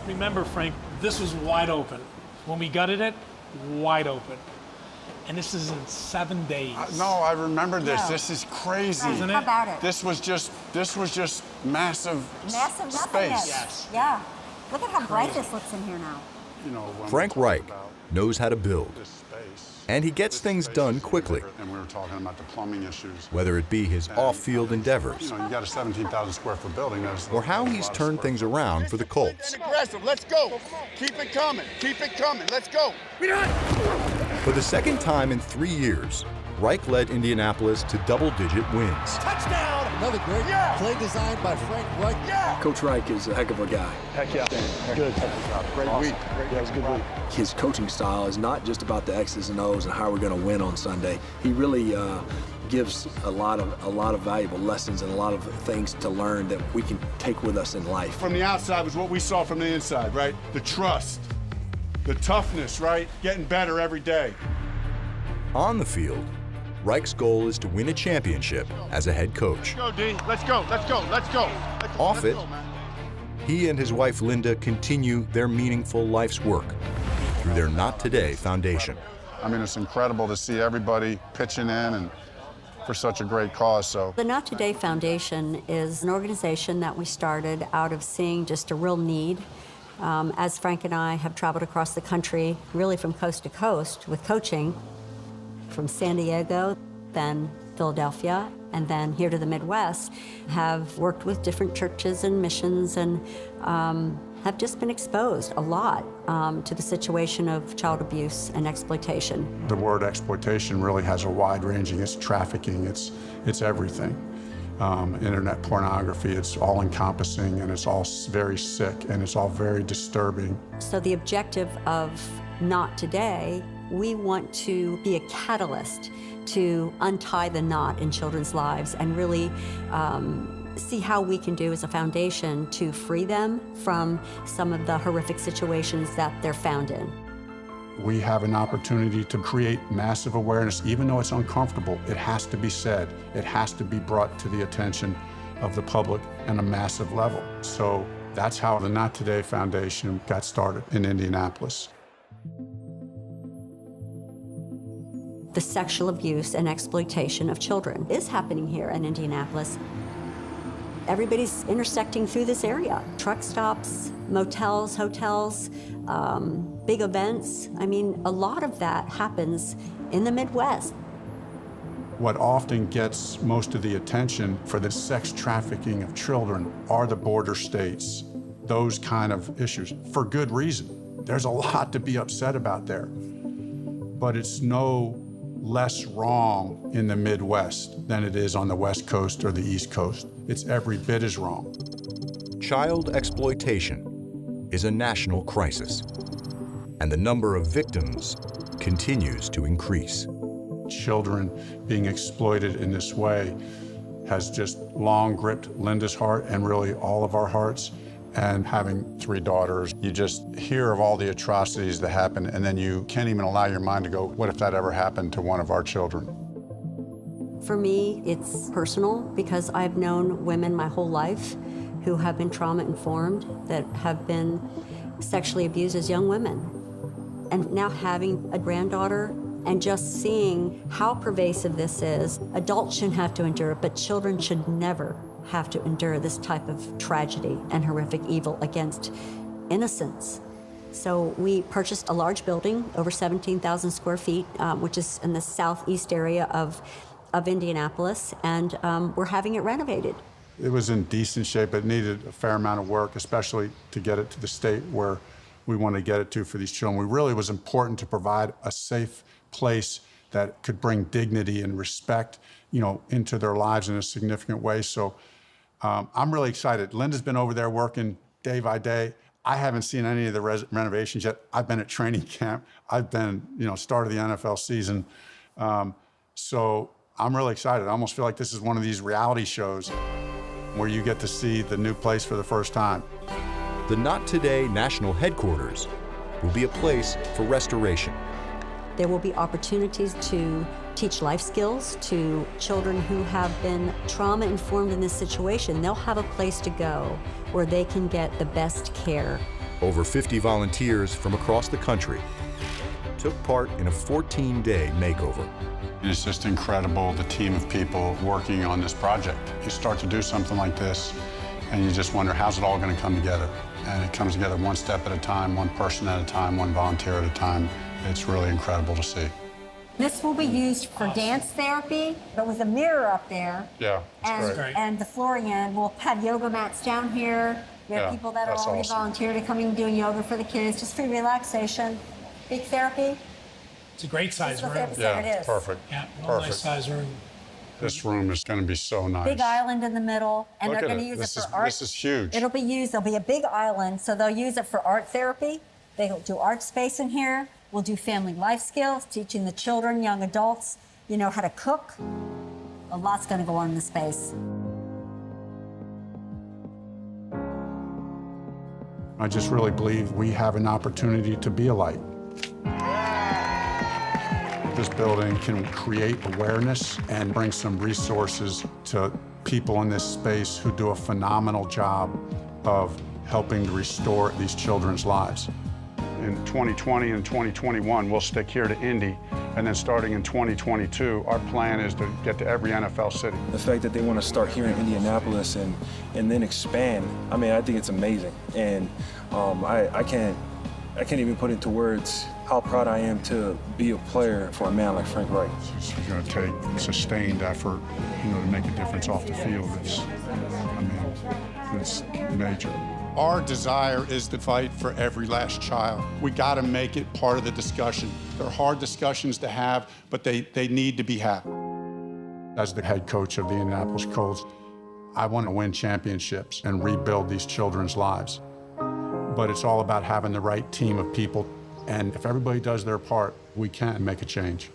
Remember, Frank, this was wide open. When we gutted it, wide open. And this is in 7 days. No, I remember this. No. This is crazy. Isn't it? How about it? This was just Massive space. nothingness. Yes. Yeah. Look at how bright this looks in here now. You know, when Frank we talk Reich about knows how to build, this space, and he gets this things space done is quickly, different, and we were talking about the plumbing issues. whether it be his off-field endeavors You know, you got a 17,000 square foot building. or how he's turned things around for the Colts. Aggressive, let's go. Keep it coming, let's go. For the second time in 3 years, Reich led Indianapolis to double-digit wins. Another great play designed by Frank Reich. Coach Reich is a heck of a guy. Heck yeah. Good. Great week. Yeah, it was a good week. His coaching style is not just about the X's and O's and how we're going to win on Sunday. He really gives a lot of valuable lessons and a lot of things to learn that we can take with us in life. From the outside was what we saw from the inside, right? The trust, the toughness, right? Getting better every day. On the field, Reich's goal is to win a championship as a head coach. Go, D. Let's go. Off it, he and his wife Linda continue their meaningful life's work through their Not Today Foundation. I mean, it's incredible to see everybody pitching in and for such a great cause. So The Not Today Foundation is an organization that we started out of seeing just a real need. As Frank and I have traveled across the country, really from coast to coast with coaching, from San Diego, then Philadelphia, and then here to the Midwest, have worked with different churches and missions and have just been exposed a lot to the situation of child abuse and exploitation. the word exploitation really has a wide ranging. It's trafficking. It's everything. Internet pornography. It's all encompassing, and it's all very sick, and it's all very disturbing. So the objective of Not Today, we want to be a catalyst to untie the knot in children's lives and really see how we can do as a foundation to free them from some of the horrific situations that they're found in. We have an opportunity to create massive awareness. Even though it's uncomfortable, it has to be said. It has to be brought to the attention of the public on a massive level. So that's how the Not Today Foundation got started in Indianapolis. The sexual abuse and exploitation of children is happening here in Indianapolis. Everybody's intersecting through this area. Truck stops, motels, hotels, big events. I mean, a lot of that happens in the Midwest. What often gets most of the attention for the sex trafficking of children are the border states, those kind of issues, for good reason. There's a lot to be upset about there. But it's no less wrong in the Midwest than it is on the West Coast or the East Coast. It's every bit as wrong. Child exploitation is a national crisis, and the number of victims continues to increase. Children being exploited in this way has just long gripped Linda's heart and really all of our hearts. And having 3 daughters, you just hear of all the atrocities that happen, and then you can't even allow your mind to go, what if that ever happened to one of our children? For me, it's personal because I've known women my whole life who have been trauma-informed, that have been sexually abused as young women. And now having a granddaughter and just seeing how pervasive this is, adults shouldn't have to endure it, but children should never have to endure this type of tragedy and horrific evil against innocence. So we purchased a large building, over 17,000 square feet, which is in the southeast area of Indianapolis, and we're having it renovated. It was in decent shape, but it needed a fair amount of work, especially to get it to the state where we want to get it to for these children. We really was important to provide a safe place that could bring dignity and respect, into their lives in a significant way. So I'm really excited. Linda's been over there working day by day. I haven't seen any of the renovations yet. I've been at training camp. I've been, start of the NFL season. So I'm really excited. I almost feel like this is one of these reality shows where you get to see the new place for the first time. The Not Today National Headquarters will be a place for restoration. There will be opportunities to teach life skills to children who have been trauma-informed in this situation. They'll have a place to go where they can get the best care Over 50 volunteers from across the country took part in a 14-day makeover. It's just incredible, the team of people working on this project. You start to do something like this, and you just wonder, how's it all going to come together? And it comes together one step at a time, one person at a time, one volunteer at a time. It's really incredible to see. This will be used for dance therapy, but with a mirror up there. Yeah, And, great. and the flooring, we'll have yoga mats down here. We have Yeah, people that are that's already awesome. volunteer to come in doing yoga for the kids, just for relaxation. Big therapy. It's a great size Physical room. therapy center Yeah, it is. perfect. Yeah, real nice Perfect. size room. This room is going to be so nice. Big island in the middle, and Look they're at going to it. use This it is- for art. this is huge. It'll be used, there'll be a big island, so they'll use it for art therapy. They'll do art space in here. We'll do family life skills, teaching the children, young adults, how to cook. A lot's going to go on in the space. I just really believe we have an opportunity to be a light. This building can create awareness and bring some resources to people in this space who do a phenomenal job of helping to restore these children's lives. In 2020 and 2021, we'll stick here to Indy, and then starting in 2022, our plan is to get to every NFL city. The fact that they want to start here in Indianapolis and then expand, I mean, I think it's amazing. And I can't even put into words how proud I am to be a player for a man like Frank Reich. It's going to take sustained effort, to make a difference off the field. It's major. Our desire is to fight for every last child. We got to make it part of the discussion. They're hard discussions to have, but they need to be had. As the head coach of the Indianapolis Colts, I want to win championships and rebuild these children's lives. But it's all about having the right team of people. And if everybody does their part, we can make a change.